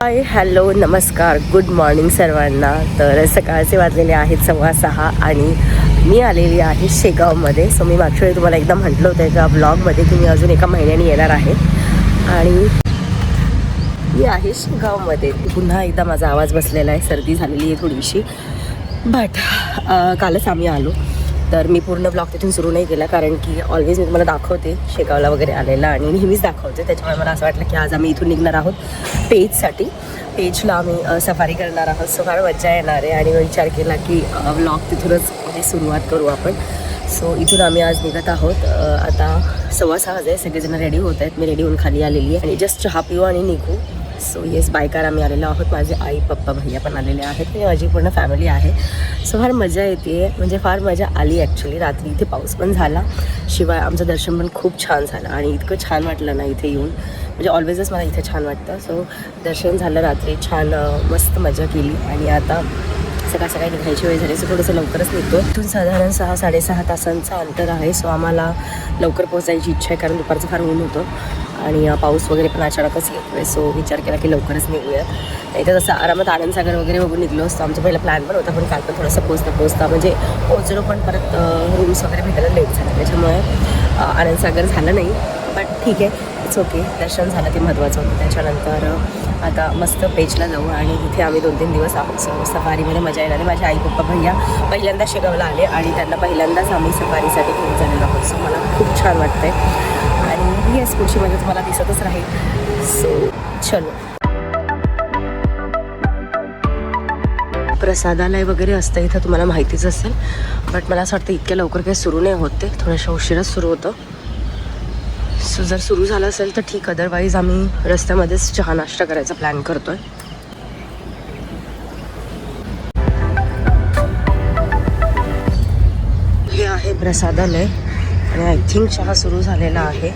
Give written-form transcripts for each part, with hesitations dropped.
Hi hello नमस्कार good morning सर्वांना. तर सकाळचे वाजलेले आहेत 6:15 आणि मी आलेली आहे शेगावमध्ये. सो मी मागच्या वेळी तुम्हाला एकदा म्हटलं होतं एका ब्लॉगमध्ये की मी अजून एका महिन्याने येणार आहे आणि मी आहे शेगावमध्ये. पुन्हा एकदा माझा आवाज बसलेला आहे, सर्दी झालेली आहे थोडीशी. बट कालच आम्ही आलो, तर मी पूर्ण ब्लॉग तिथून सुरू नाही केला कारण की ऑलवेज मी तुम्हाला दाखवते शेगावला वगैरे आलेला आणि नेहमीच दाखवते. त्याच्यामुळे मला असं वाटलं की आज आम्ही इथून निघणार आहोत पेजसाठी. पेजला आम्ही सफारी करणार आहोत. सो फार मजा येणार आहे आणि विचार केला की ब्लॉग तिथूनच म्हणजे सुरुवात करू आपण. सो इथून आम्ही आज निघत आहोत. आता 6:15 वाजले, सगळेजण रेडी होत आहेत. मी रेडी होऊन खाली आलेली आहे आणि जस्ट चहा पिऊ आणि निघू. सो येस, बाय कार आम्ही आलेलो आहोत. माझे आई पप्पा भैया पण आलेले आहेत आणि माझी पूर्ण फॅमिली आहे. सो फार मजा येते, म्हणजे फार मजा आली ॲक्च्युली. रात्री इथे पाऊस पण झाला, शिवाय आमचं दर्शन पण खूप छान झालं आणि इतकं छान वाटलं ना इथे येऊन. म्हणजे ऑलवेजच मला इथे छान वाटतं. सो दर्शन झालं रात्री, छान मस्त मजा केली आणि आता सकाळी निघायची वेळ झाली. सो थोडंसं लवकरच निघतो. इथून साधारण 6-6.5 तासांचं अंतर आहे. सो आम्हाला लवकर पोहोचायची इच्छा आहे कारण दुपारचं फार ऊन होतं आणि पाऊस वगैरे पण अचानकच येतो आहे. सो विचार केला की लवकरच निघूया. नाही तर जसं आरामात आनंदसागर वगैरे बघून निघलो असतो. आमचा पहिला प्लॅन पण होता, पण काल पण थोडंसं पोचता म्हणजे पोचलो, पण परत रूम्स वगैरे भेटायला लेट झालं. त्याच्यामुळे आनंदसागर झालं नाही, बट ठीक आहे, इट्स ओके. दर्शन झालं ते महत्त्वाचं होतं. त्याच्यानंतर आता मस्त पेजला जाऊ आणि इथे आम्ही 2-3 दिवस आहोत. सो सफारीमध्ये मजा येणार आहे. माझे आई पप्पा भैया पहिल्यांदा शेगावला आले आणि त्यांना पहिल्यांदाच आम्ही सफारीसाठी घेऊन झालेलो आहोत. सो मला खूप छान वाटतं आहे आणि येस, पुढची मजा तुम्हाला दिसतच राहील. सो चलो. प्रसादालय वगैरे असतं इथं, तुम्हाला माहितीच असेल, बट मला असं वाटतं इतक्या लवकर काही सुरू नाही होत, ते थोड्याशा उशिराच सुरू होतं. सो जर सुरू झालं असेल तर ठीक, अदरवाईज आम्ही रस्त्यामध्येच चहा नाश्ता करायचा प्लॅन करतोय. हे आहे प्रसादालय आणि आय थिंक चहा सुरू झालेला आहे.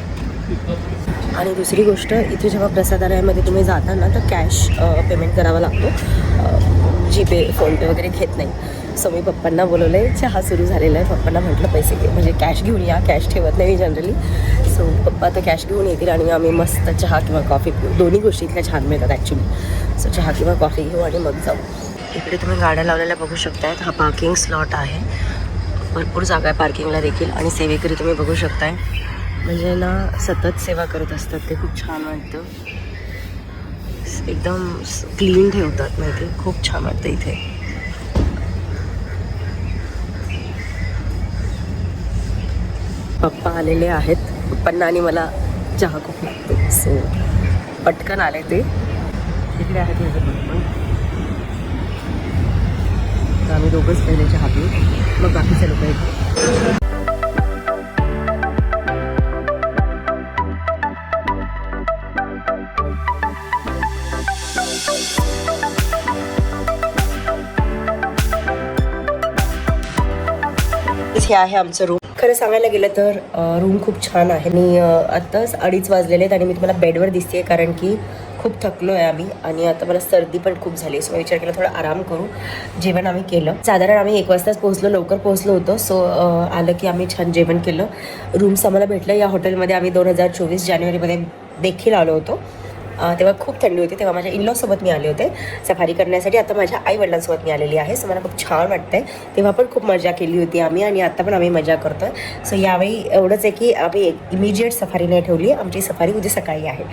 आणि दुसरी गोष्ट, इथे जेव्हा प्रसादालयामध्ये तुम्ही जाता ना तर कॅश पेमेंट करावा लागतो. जीपे फोनपे वगैरे घेत नाही. सो मी पप्पांना बोलवलं आहे, चहा सुरू झालेला आहे. पप्पांना म्हटलं पैसे म्हणजे कॅश घेऊन या, कॅश ठेवत नाही मी जनरली. सो पप्पा तर कॅश घेऊन येतील आणि आम्ही मस्त चहा किंवा कॉफी पिऊ. दोन्ही गोष्टी इथल्या छान मिळतात ॲक्च्युली. सो चहा किंवा कॉफी घेऊ आणि मग जाऊ. इकडे तुम्ही गाड्या लावलेल्या बघू शकताय. हा पार्किंग स्लॉट आहे, भरपूर जागा आहे पार्किंगला देखील. आणि सेवेकरी तुम्ही बघू शकताय, म्हणजे ना सतत सेवा करत असतात. ते खूप छान वाटतं, एकदम क्लीन ठेवतात माहिती. खूप छान वाटतं इथे. पप्पा आलेले आहेत, पप्पांना आणि मला चहा खूप लागतो. सो पटकन आले ते. इकडे आहेत माझे पप्पा. तर आम्ही दोघंच पहिले चहा पिऊ, मग बाकीचे लोक येतात. हे आहे आमचं रूम. खरं सांगायला गेलं तर रूम खूप छान आहे. आणि आत्ताच 2:30 वाजलेले आहेत आणि मी तुम्हाला बेडवर दिसते कारण की खूप थकलो आहे आम्ही आणि आता मला सर्दी पण खूप झाली. सो विचार केला थोडा आराम करू. जेवण आम्ही केलं, साधारण आम्ही 1 वाजताच पोहोचलो, लवकर पोहोचलो होतो. सो आलं की आम्ही छान जेवण केलं. रूम्स आम्हाला भेटलं. या हॉटेलमध्ये आम्ही 2024 जानेवारीमध्ये देखील आलो होतो. तेव्हा खूप थंडी होती. तेव्हा माझ्या इनलॉसोबत मी आले होते सफारी करण्यासाठी. आता माझ्या आईवडिलांसोबत मी आलेली आहे. सो मला खूप छान वाटतं आहे. तेव्हा पण खूप मजा केली होती आम्ही आणि आता पण आम्ही मजा करतो आहे. सो यावेळी एवढंच आहे की आम्ही इमिजिएट सफारी नाही ठेवली. आमची सफारी उद्या सकाळी आहे.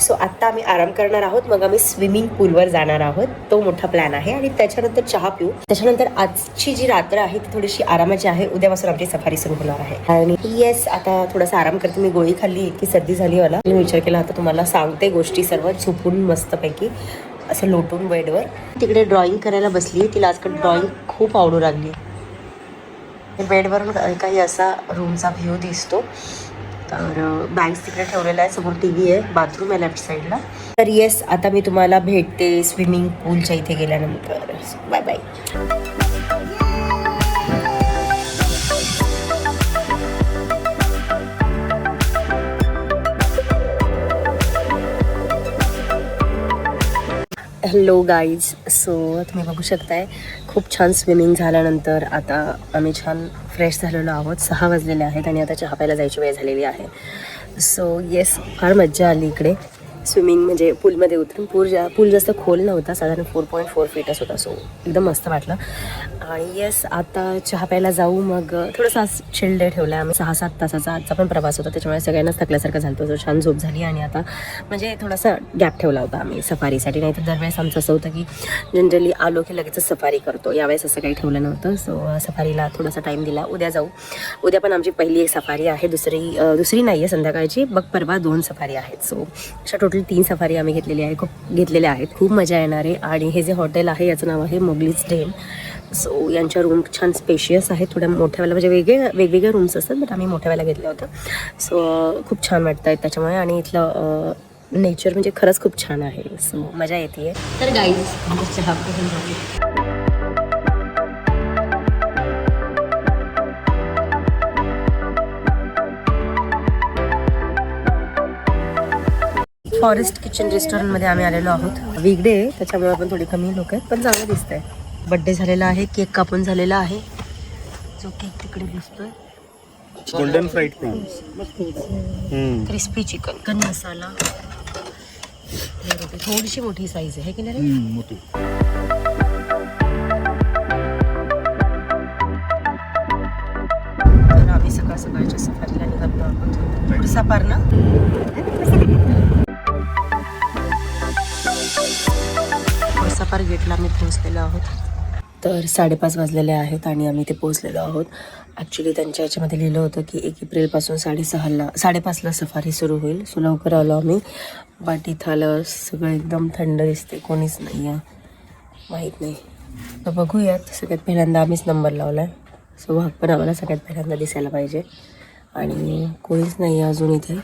सो आत्ता आम्ही आराम करणार आहोत, मग आम्ही स्विमिंग पूलवर जाणार आहोत. तो मोठा प्लॅन आहे आणि त्याच्यानंतर चहा पिऊ. त्याच्यानंतर आजची जी रात्र आहे ती थोडीशी आरामाची आहे. उद्यापासून आमची सफारी सुरू होणार आहे. आणि येस, आता थोडासा आराम करते. मी गोळी खाल्ली, इतकी सर्दी झाली मला. मी विचार केला आता तुम्हाला सांगते गोष्टी सर्व झोपून मस्तपैकी असं लोटून बेडवर. तिकडे ड्रॉइंग करायला बसली. तिला आजकाल ड्रॉइंग खूप आवडू लागली. बेडवरून काही असा रूमचा व्ह्यू दिसतो. तर बॅग्स तिकडे ठेवलेला आहे, समोर TV आहे, बाथरूम आहे लेफ्ट साईडला. तर येस, आता मी तुम्हाला भेटते स्विमिंग पूलच्या इथे गेल्यानंतर. Bye bye. Hello guys. So तुम्ही बघू शकताय खूप छान स्विमिंग झाल्यानंतर आता आम्ही छान फ्रेश झालेलो आहोत. 6 वाजलेले आहेत आणि आता चहा प्यायला जायची वेळ झालेली आहे. सो येस, फार मज्जा आली इकडे. स्विमिंग म्हणजे पूलमध्ये उतरून पूल जास्त खोल नव्हता, साधारण 4.4 फीटच होता. सो एकदम मस्त वाटलं. आणि येस, आता चहा प्यायला जाऊ. मग थोडासा चिल डे ठेवला आहे आम्ही. 6-7 तासाचा आजचा पण प्रवास होता, त्याच्यामुळे सगळ्यांनाच थकल्यासारखं झालं होतं. छान झोप झाली आणि आता म्हणजे थोडासा गॅप ठेवला होता आम्ही सफारीसाठी. नाही तर दरवेळेस आमचं असं होतं की जनरली आलो की लगेच सफारी करतो. यावेळेस असं काही ठेवलं नव्हतं. सो सफारीला थोडासा टाईम दिला. उद्या जाऊ. उद्या पण आमची पहिली एक सफारी आहे, दुसरी नाही आहे संध्याकाळची. बघ परवा 2 सफारी आहेत. सो अशा टोटल 3 सफारी आम्ही घेतलेल्या आहेत. खूप मजा येणार आहे. आणि हे जे हॉटेल आहे याचं नाव आहे मोगलीज डेन. सो यांच्या रूम छान स्पेशियस आहेत, थोड्या मोठ्यावाल्या म्हणजे वेगवेगळ्या रूम्स असतात, बट आम्ही मोठ्यावाल्या घेतल्या होत्या. सो खूप छान वाटतं आहे त्याच्यामुळे. आणि इथलं नेचर म्हणजे खरंच खूप छान आहे. सो मजा येते. तर गाईज चहा पिऊन झाली. फॉरेस्ट किचन रेस्टॉरंटमध्ये आम्ही आलेलो आहोत. वीकडे आहे त्याच्यामुळे आपण थोडी कमी लोक आहेत, पण चांगलं दिसतंय. बड्डे झालेला आहे, केक कापून झालेला आहे. जो केक तिकडे दिसतोय golden fried prawns, crispy chicken masala. थोडीशी मोठी साईज आहे की नाही मोठी. तर आम्ही सकाळच्या सफारीला निघालो आहोत. पुढचा पार ना सफार गेटला आम्ही पोहोचलेलो आहोत. तर 5:30 वाजलेले आहेत आणि आम्ही ते पोहोचलेलो आहोत. ॲक्च्युली त्यांच्या याच्यामध्ये लिहिलं होतं की 1 एप्रिलपासून 5:30ला सफारी सुरू होईल. सो लवकर आलो आम्ही. बट इथं आलं सगळं एकदम थंड दिसते, कोणीच नाही आहे, माहीत नाही. तर बघूयात. सगळ्यात पहिल्यांदा आम्हीच नंबर लावला आहे. सो वाघ पण आम्हाला सगळ्यात पहिल्यांदा दिसायला पाहिजे. आणि कोणीच नाही आहे अजून इथे.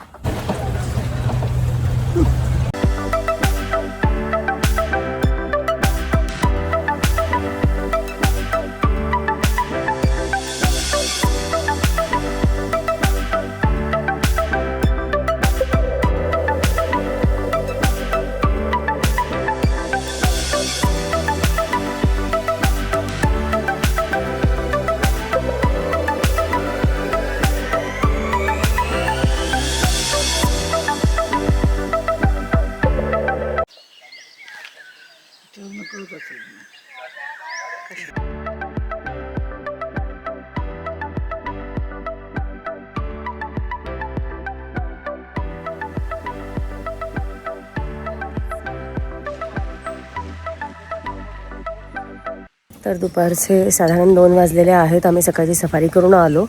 तर दुपारचे साधारण 2 वाजलेले आहेत. आम्ही सकाळची सफारी करून आलो.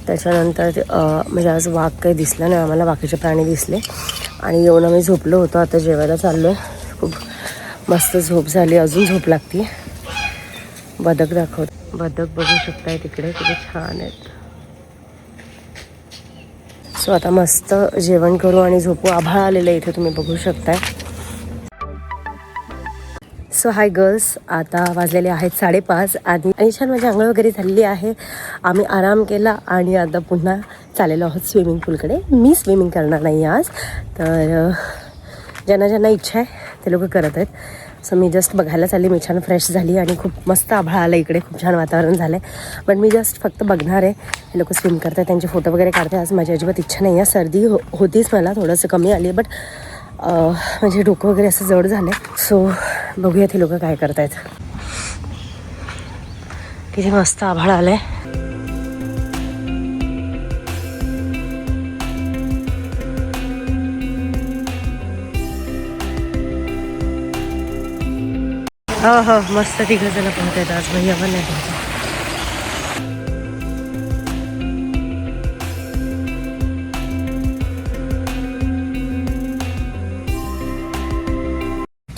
त्याच्यानंतर म्हणजे आज वाघ काही दिसला नाही आम्हाला, बाकीचे प्राणी दिसले. आणि येऊन आम्ही झोपलो होतो. आता जेवायला चाललो आहे. खूप मस्त झोप झाली, अजून झोप लागते. बदक बदक बघू शकताय तिकडे, किती छान आहेत. सो आता मस्त जेवण करू आणि झोपू. आभाळ आलेलं आहे इथे तुम्ही बघू शकताय. सो हाय गर्ल्स, आता वाजलेले आहेत 5:30 आणि छान माझी आंघोळ वगैरे झालेली आहे. आम्ही आराम केला आणि आता पुन्हा चाललेलो आहोत स्विमिंग पूलकडे. मी स्विमिंग करणार नाही आज, तर ज्यांना इच्छा आहे ते लोक करत आहेत. सो मी जस्ट बघायला चालली. मी छान फ्रेश झाली आणि खूप मस्त आभाळ आलं इकडे, खूप छान वातावरण झालं आहे. पण मी जस्ट फक्त बघणार आहे. हे लोक स्विम करतात, त्यांचे फोटो वगैरे काढते. आज माझी अजिबात इच्छा नाही आहे. सर्दी होतीच मला, थोडंसं कमी आली, बट म्हणजे डोकं वगैरे असं जड झालं आहे. सो बघूयात हे लोक काय करत आहेत. किती मस्त आभाळ आलं आहे. हो मस्त तिघं जण पोहत आहेत आज. भैया पण नाही पोहत.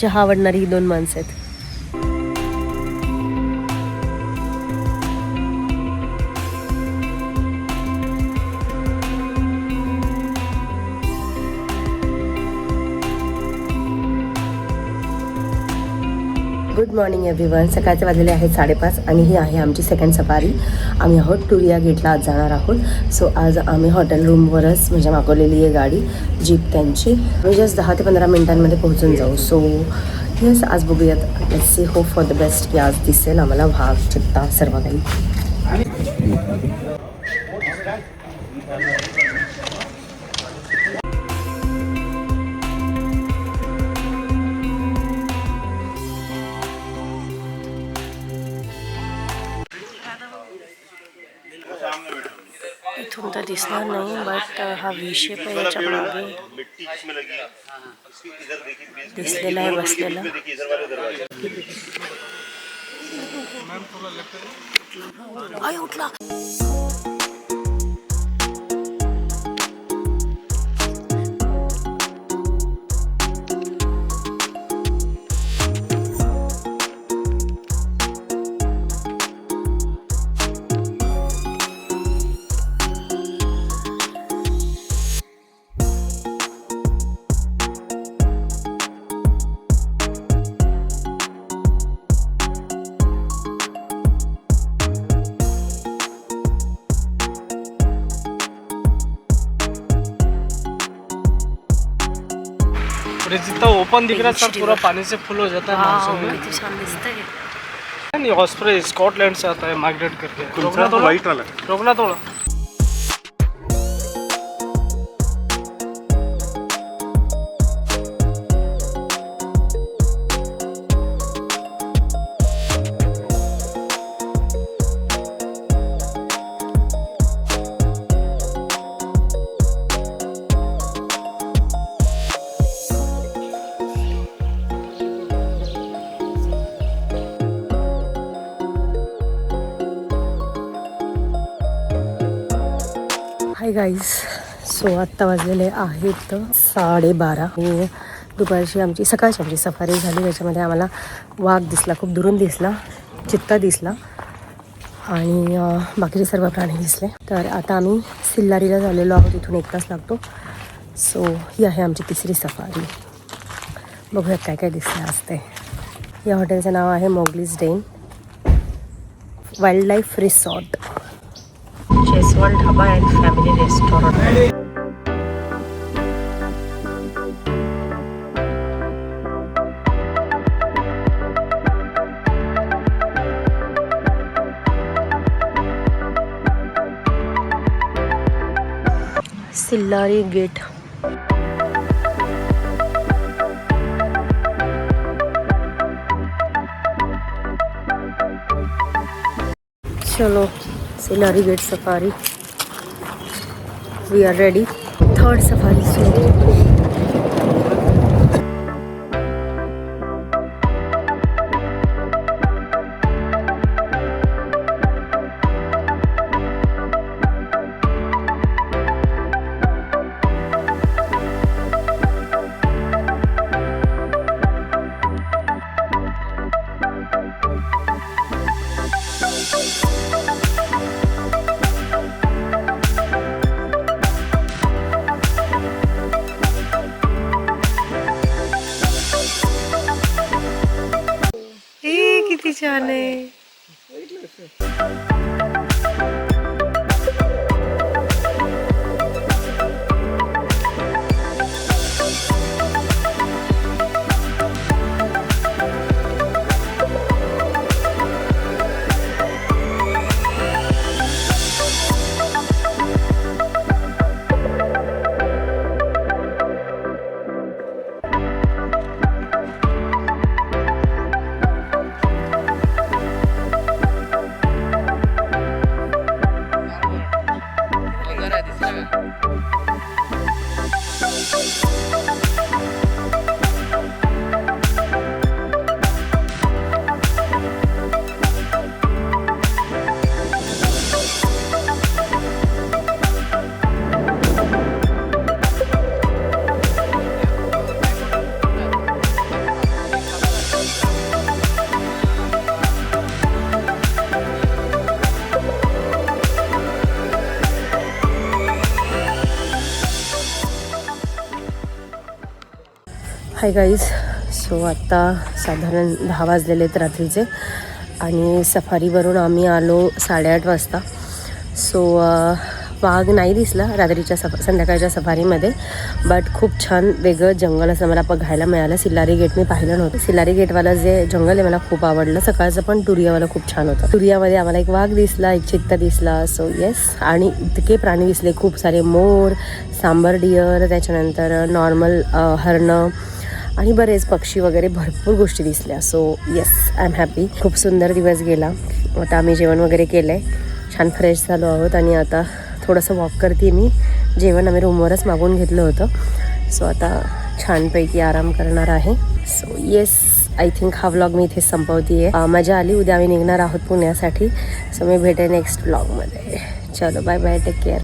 चहा आवडणारी 2 माणसं आहेत. Good morning everyone. सकाळचे वाजलेले आहेत 5:30 आणि ही आहे आमची सेकंड सफारी. आम्ही आहोत टुरिया गेटला आज जाणार आहोत. सो आज आम्ही हॉटेल रूमवरच म्हणजे मागवलेली आहे गाडी, जीप त्यांची. आम्ही जस्ट 10 ते 15 मिनिटांमध्ये पोहोचून जाऊ. सो येस, आज बघूयात. Let's see, hope for the best की आज दिसेल आम्हाला वाघ, चित्ता, सर्व काही. इथून तर दिसणार नाही, बट हा विषेप आहे याच्या मागे दिसलेला आहे बसलेला. आय उठला. जितना ओपन दिख रहा है सब पूरा पानी से फुल हो जाता है मानसून में. किती छान दिसतंय. नहीं, ऑस्प्रे स्कॉटलैंड से आता है माइग्रेट करके. तुमचा तो व्हाइट वाला रोकना थोड़ा. हाय गाईज, सो आत्ता वाजलेले आहेत 12:30 आणि दुपारची सकाळची आमची सफारी झाली. त्याच्यामध्ये आम्हाला वाघ दिसला, खूप दुरून दिसला, चित्ता दिसला आणि बाकीचे सर्व प्राणी दिसले. तर आता आम्ही सिल्लारीला झालेलो आहोत. इथून 1 तास लागतो. सो ही आहे आमची तिसरी सफारी. बघूयात काय काय दिसलं असते. या हॉटेलचं नाव आहे Mowgli's den wildlife resort, Sheswal dhaba and family restaurant. Sillari gate. चलो, Sillari gate safari. We are ready. Third safari soon. किती छान आहे. हाय गाईज, सो आत्ता साधारण 10 वाजलेले आहेत रात्रीचे आणि सफारीवरून आम्ही आलो 8:30 वाजता. सो वाघ नाही दिसला रात्रीच्या संध्याकाळच्या सफारीमध्ये, बट खूप छान वेगळं जंगल असं मला बघायला मिळालं. सिल्लारी गेट मी पाहिलं नव्हतं. सिल्लारी गेटवाला जे जंगल आहे मला खूप आवडलं. सकाळचं पण टुरियावाला खूप छान होतं. टुरियामध्ये आम्हाला एक वाघ दिसला, एक चित्ता दिसला. सो येस, आणि इतके प्राणी दिसले, खूप सारे मोर, सांबर डिअर, त्याच्यानंतर नॉर्मल हरणं आणि बरेच पक्षी वगैरे भरपूर गोष्टी दिसल्या. So yes, I am happy. खूप सुंदर दिवस गेला. आता आम्ही जेवण वगैरे केलं आहे, छान फ्रेश झालो आहोत आणि आता थोडंसं वॉक करते मी. जेवण आम्ही रूमवरच मागवून घेतलं होतं. सो आता छानपैकी आराम करणार आहे. सो येस, आय थिंक हा व्लॉग मी इथे संपवते आहे. मजा आली. उद्या आम्ही निघणार आहोत पुण्यासाठी. सो मी भेटेन नेक्स्ट व्लॉगमध्ये. चलो बाय बाय, टेक केअर.